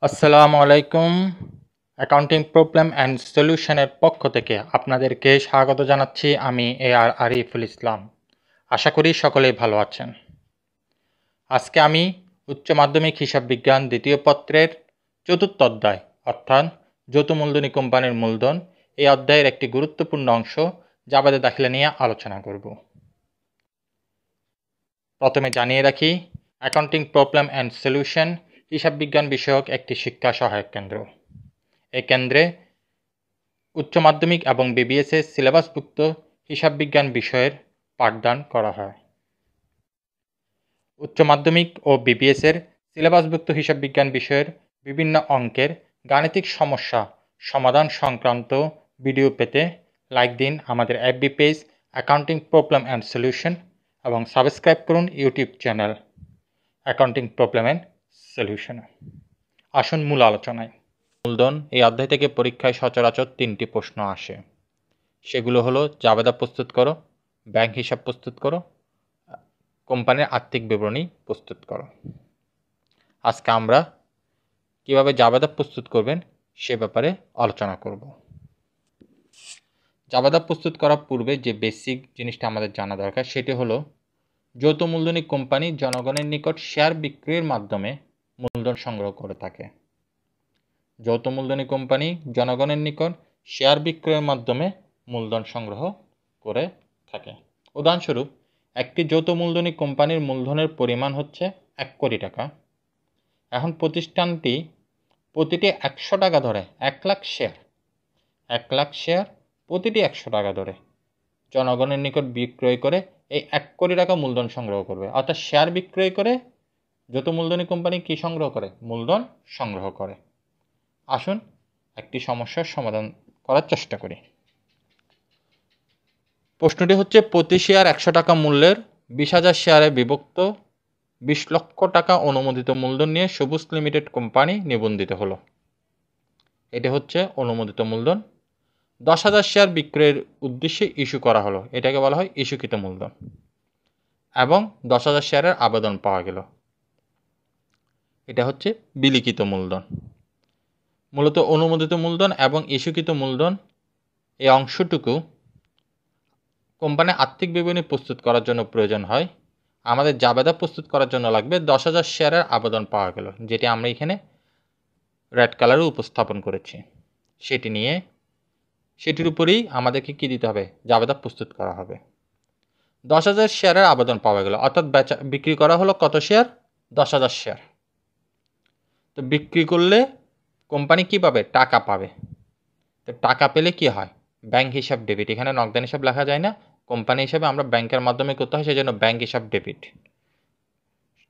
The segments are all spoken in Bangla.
আসসালামু আলাইকুম। অ্যাকাউন্টিং প্রবলেম অ্যান্ড সলিউশনের পক্ষ থেকে আপনাদেরকে স্বাগত জানাচ্ছি। আমি আর আরিফুল ইসলাম। আশা করি সকলেই ভালো আছেন। আজকে আমি উচ্চ মাধ্যমিক হিসাব বিজ্ঞান দ্বিতীয় পত্রের চতুর্থ অধ্যায় অর্থাৎ যৌথ মূলধনী কোম্পানির মূলধন এই অধ্যায়ের একটি গুরুত্বপূর্ণ অংশ জাবেদা দাখিলা নিয়ে আলোচনা করব। প্রথমে জানিয়ে রাখি, অ্যাকাউন্টিং প্রবলেম অ্যান্ড সলিউশন হিসাব বিজ্ঞান বিষয়ক একটি শিক্ষা সহায়ক কেন্দ্র। এই কেন্দ্রে উচ্চ মাধ্যমিক এবং বিবিএসের সিলেবাসভুক্ত হিসাব বিজ্ঞান বিষয়ের পাঠদান করা হয়। উচ্চ মাধ্যমিক ও বিবিএসের সিলেবাসভুক্ত হিসাব বিজ্ঞান বিষয়ের বিভিন্ন অঙ্কের গাণিতিক সমস্যা সমাধান সংক্রান্ত ভিডিও পেতে লাইক দিন আমাদের FB page accounting problem and solution এবং সাবস্ক্রাইব করুন YouTube channel accounting problem and solution. আসুন মূল আলোচনায়। মূলধন এই অধ্যায় থেকে পরীক্ষায় সচরাচর 3টি প্রশ্ন আসে। সেগুলো হলো জাবেদা প্রস্তুত করো, ব্যাংক হিসাব প্রস্তুত করো, কোম্পানির আর্থিক বিবরণী প্রস্তুত করো। আজকে আমরা কিভাবে জাবেদা প্রস্তুত করবেন সে ব্যাপারে আলোচনা করব। জাবেদা প্রস্তুত করার পূর্বে যে বেসিক জিনিসটা আমাদের জানা দরকার সেটি হলো যৌথ মূলধনী কোম্পানি জনগণের নিকট শেয়ার বিক্রির মাধ্যমে মূলধন সংগ্রহ করে থাকে। যৌথ মূলধনী কোম্পানি জনগণের নিকট শেয়ার বিক্রয়ের মাধ্যমে মূলধন সংগ্রহ করে থাকে। উদাহরণস্বরূপ, একটি যৌথ মূলধনী কোম্পানির মূলধনের পরিমাণ হচ্ছে 1 কোটি টাকা। এখন প্রতিষ্ঠানটি প্রতিটি 100 টাকা ধরে 1 লাখ শেয়ার প্রতিটি 100 টাকা ধরে জনগণের নিকট বিক্রয় করে এই 1 কোটি টাকা মূলধন সংগ্রহ করবে। অর্থাৎ শেয়ার বিক্রয় করে যৌথ মূলধনী কোম্পানি কি সংগ্রহ করে? মূলধন সংগ্রহ করে। আসুন একটি সমস্যার সমাধান করার চেষ্টা করি। প্রশ্নটি হচ্ছে, প্রতি শেয়ার 100 টাকা মূল্যের 20,000 শেয়ারে বিভক্ত 20 লক্ষ টাকা অনুমোদিত মূলধন নিয়ে সবুজ লিমিটেড কোম্পানি নিবন্ধিত হলো। এটি হচ্ছে অনুমোদিত মূলধন। 10,000 শেয়ার বিক্রয়ের উদ্দেশ্যে ইস্যু করা হলো, এটাকে বলা হয় ইস্যুকৃত মূলধন, এবং 10,000 শেয়ারের আবেদন পাওয়া গেল, এটা হচ্ছে বিলিখিত মূলধন। মূলত অনুমোদিত মূলধন এবং ইস্যুকৃত মূলধন এই অংশটুকু কোম্পানির আর্থিক বিবরণী প্রস্তুত করার জন্য প্রয়োজন হয়। আমাদের জাবেদা প্রস্তুত করার জন্য লাগবে 10,000 শেয়ারের আবেদন পাওয়া গেল, যেটি আমরা এখানে রেড কালারে উপস্থাপন করেছি। সেটির উপরেই আমাদেরকে কি দিতে হবে? জাবেদা প্রস্তুত করা হবে। 10,000 শেয়ারের আবেদন পাওয়া গেল, অর্থাৎ বিক্রি করা হলো কত শেয়ার? 10,000 শেয়ার। তো বিক্রি করলে কোম্পানি কি পাবে? টাকা পাবে। তো টাকা পেলে কি হয়? ব্যাংক হিসাব ডেবিট। এখানে নগদান হিসাব লেখা যায় না, কোম্পানি হিসাবে আমরা ব্যাংকের মাধ্যমে করতে হয়, সেজন্য ব্যাংক হিসাব ডেবিট।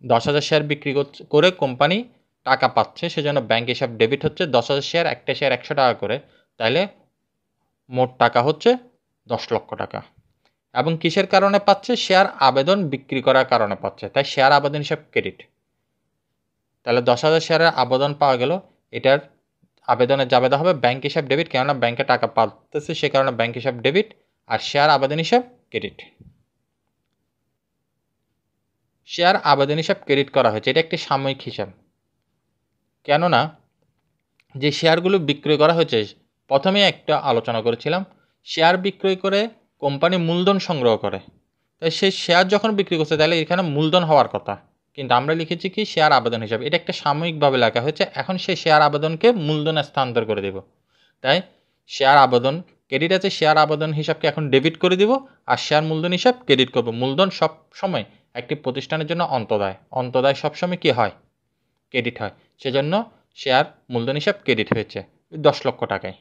10,000 শেয়ার বিক্রি করে কোম্পানি টাকা পাচ্ছে, সেজন্য ব্যাংক হিসাব ডেবিট হচ্ছে 10,000 শেয়ার, একটা শেয়ার 100 টাকা করে, তাইলে মোট টাকা হচ্ছে 10 লক্ষ টাকা। এবং কিসের কারণে পাচ্ছে? শেয়ার আবেদন বিক্রি করার কারণে পাচ্ছে, তাই শেয়ার আবেদন হিসাব ক্রেডিট। তাহলে 10,000 শেয়ারের আবেদন পাওয়া গেল, এটার আবেদনের জাবেদা হবে ব্যাংক হিসাব ডেবিট, কেননা ব্যাংকে টাকা পাচ্ছে সে কারণে ব্যাংক হিসাব ডেবিট, আর শেয়ার আবেদন হিসাব ক্রেডিট। শেয়ার আবেদন হিসাব ক্রেডিট করা হয়েছে, এটা একটি সাময়িক হিসাব, কেননা যে শেয়ারগুলো বিক্রয় করা হয়েছে, প্রথমে একটা আলোচনা করেছিলাম, শেয়ার বিক্রয় করে কোম্পানি মূলধন সংগ্রহ করে, তাই সেই শেয়ার যখন বিক্রি করছে তাহলে এখানে মূলধন হওয়ার কথা, কিন্তু আমরা লিখেছি কি শেয়ার আবেদন হিসাব। এটা একটা সাময়িকভাবে লেখা হয়েছে, এখন সেই শেয়ার আবেদনকে মূলধনে স্থানান্তর করে দেব, তাই শেয়ার আবেদন ক্রেডিট আছে, শেয়ার আবেদন হিসাবকে এখন ডেবিট করে দিব, আর শেয়ার মূলধন হিসাব ক্রেডিট করব। মূলধন সব সময় একটি প্রতিষ্ঠানের জন্য অন্তদায় সবসময় কি হয়? ক্রেডিট হয়, সেজন্য শেয়ার মূলধন হিসাব ক্রেডিট হয়েছে 10 লক্ষ টাকায়।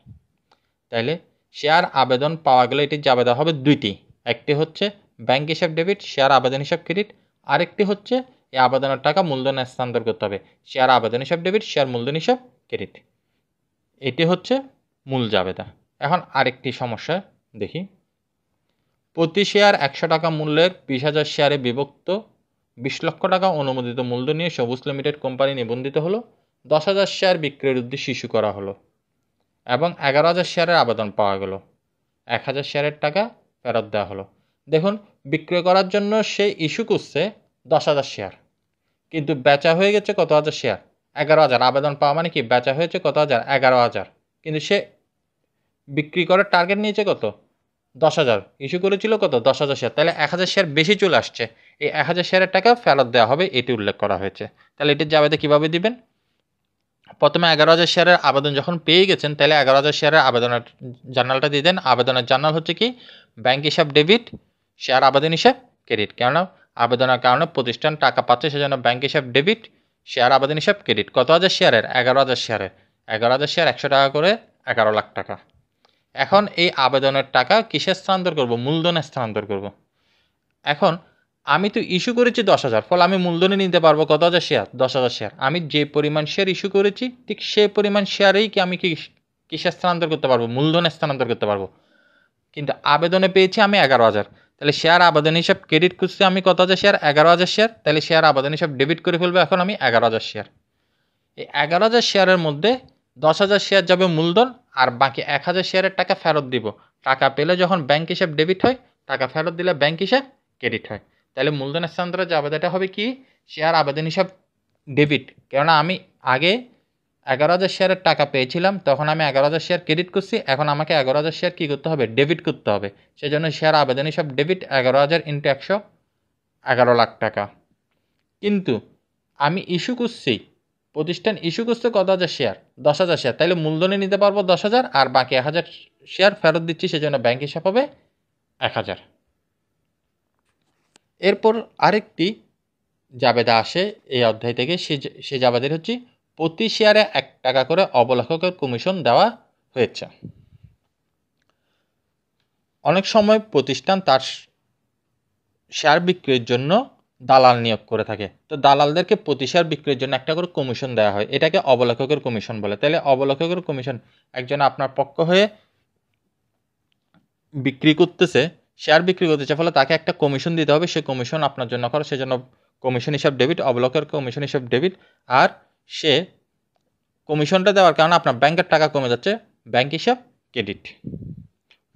তাইলে শেয়ার আবেদন পাওয়া গেলে এটির জাবেদা হবে দুইটি, একটি হচ্ছে ব্যাংক হিসাব ডেবিট, শেয়ার আবেদন হিসাব ক্রেডিট, আরেকটি হচ্ছে এই আবেদনের টাকা মূলধনে স্থানান্তর করতে হবে, শেয়ার আবেদন হিসাব ডেবিট, শেয়ার মূলধন হিসাব ক্রেডিট। এটি হচ্ছে মূল জাবেদা। এখন আরেকটি সমস্যা দেখি। প্রতি শেয়ার 100 টাকা মূল্যের 20,000 শেয়ারে বিভক্ত 20 লক্ষ টাকা অনুমোদিত মূলধন নিয়ে সবুজ লিমিটেড কোম্পানি নিবন্ধিত হলো। 10,000 শেয়ার বিক্রয়ের উদ্দেশ্যে ইস্যু করা হলো এবং 11,000 শেয়ারের আবেদন পাওয়া গেল। 1,000 শেয়ারের টাকা ফেরত দেওয়া হলো। দেখুন, বিক্রয় করার জন্য সে ইস্যু করছে 10,000 শেয়ার, কিন্তু বেচা হয়ে গেছে কত হাজার শেয়ার? 11,000 আবেদন পাওয়া মানে কি বেচা হয়েছে কত হাজার 11,000 কিন্তু সে বিক্রি করার টার্গেট নিয়েছে কত 10,000 ইস্যু করেছিল কত 10,000 শেয়ার তাহলে 1,000 শেয়ার বেশি চলে আসছে এই 1,000 শেয়ারের টাকা ফেরত দেওয়া হবে এটি উল্লেখ করা হয়েছে তাহলে এটির জাবেদা কিভাবে দিবেন প্রথমে 11,000 শেয়ারের আবেদন যখন পেয়ে গেছেন তাহলে 11,000 শেয়ারের আবেদনের জার্নালটা দিয়ে দেন আবেদনের জার্নাল হচ্ছে কি ব্যাংক হিসাব ডেবিট শেয়ার আবেদন হিসাব ক্রেডিট কেননা আবেদনের কারণে প্রতিষ্ঠান টাকা পাচ্ছে সেজন্য ব্যাংক হিসাব ডেবিট শেয়ার আবেদন হিসাব ক্রেডিট কত হাজার শেয়ারের 11,000 শেয়ারের 11,000 শেয়ার 100 টাকা করে 11 লাখ টাকা এখন এই আবেদনের টাকা কিসে স্থানান্তর করব মূলধনে স্থানান্তর করব এখন আমি তো ইস্যু করেছি 10,000 ফলে আমি মূলধনে নিতে পারবো কত হাজার শেয়ার 10,000 শেয়ার আমি যে পরিমাণ শেয়ার ইস্যু করেছি ঠিক সেই পরিমাণ শেয়ারেই কি আমি কিসে স্থানান্তর করতে পারবো মূলধনে স্থানান্তর করতে পারবো কিন্তু আবেদনে পেয়েছি আমি 11,000 তাহলে শেয়ার আবেদন হিসাব ক্রেডিট করছি আমি কত হাজার শেয়ার 11,000 শেয়ার তাহলে শেয়ার আবেদন হিসাব ডেবিট করে ফেলবো এখন আমি 11,000 শেয়ার এই 11,000 শেয়ারের মধ্যে 10,000 শেয়ার যাবে মূলধন আর বাকি 1,000 শেয়ারের টাকা ফেরত দিব টাকা পেলে যখন ব্যাংক হিসাব ডেবিট হয় টাকা ফেরত দিলে ব্যাংক হিসাব ক্রেডিট হয় তাহলে মূলধন স্থানান্তরের জাবেদাটা হবে কি শেয়ার আবেদন হিসাব ডেবিট কেননা আমি আগে 11,000 শেয়ারের টাকা পেয়েছিলাম তখন আমি 11,000 শেয়ার ক্রেডিট করছি এখন আমাকে 11,000 শেয়ার কী করতে হবে ডেবিট করতে হবে সেজন্য শেয়ার আবেদন হিসাব ডেবিট 11,000 ইন্টু 100 11 লাখ টাকা কিন্তু আমি ইস্যু করছি প্রতিষ্ঠান ইস্যু করছে কত হাজার শেয়ার 10,000 শেয়ার তাইলে মূলধনে নিতে পারবো 10,000 আর বাকি 1,000 শেয়ার ফেরত দিচ্ছি সেজন্য ব্যাংক হিসাব হবে 1,000 এরপর আরেকটি জাবেদা আসে এই অধ্যায় থেকে সে জাবেদার হচ্ছে প্রতি শেয়ারে 1 টাকা করে অবলেখকের কমিশন দেওয়া হয়েছে অনেক সময় প্রতিষ্ঠান তার শেয়ার বিক্রির জন্য দালাল নিয়োগ করে থাকে তো দালালদেরকে প্রতি শেয়ার বিক্রির জন্য 1 টাকা করে কমিশন দেওয়া হয় এটাকে অবলেখকের কমিশন বলে তাহলে অবলেখকের কমিশন একজন আপনার পক্ষ হয়ে বিক্রি করতেছে শেয়ার বিক্রি করতেছে ফলে তাকে একটা কমিশন দিতে হবে সে কমিশন আপনার জন্য করে সেজন্য কমিশন হিসাব ডেবিট অবলেখকের কমিশন হিসাব ডেবিট আর সে কমিশনটা দেওয়ার কারণে আপনার ব্যাংকের টাকা কমে যাচ্ছে ব্যাংক হিসাব ক্রেডিট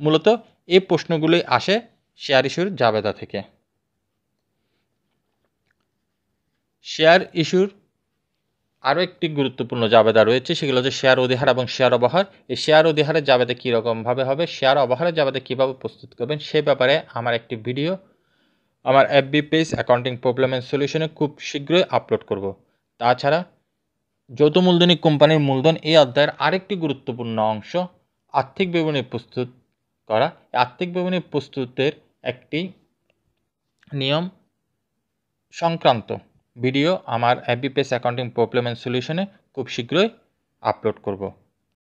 মূলত এই প্রশ্নগুলি আসে শেয়ার ইস্যুর জাবেদা থেকে শেয়ার ইস্যুর আরও একটি গুরুত্বপূর্ণ জাবেদা রয়েছে সেগুলো হচ্ছে শেয়ার অধিহার এবং শেয়ার অবহার এই শেয়ার অধিহারের জাবেদা কীরকমভাবে হবে শেয়ার অবহারের জাবেদা কীভাবে প্রস্তুত করবেন সে ব্যাপারে আমার একটি ভিডিও আমার FB page accounting problem and সলিউশনে খুব শীঘ্রই আপলোড করব তাছাড়া যৌথ মূলধনী কোম্পানির মূলধন এই অধ্যায়ের আরেকটি গুরুত্বপূর্ণ অংশ আর্থিক বিবরণী প্রস্তুত করা আর্থিক বিবরণী প্রস্তুতের একটি নিয়ম সংক্রান্ত ভিডিও আমার FB page accounting problem and সলিউশনে খুব শীঘ্রই আপলোড করব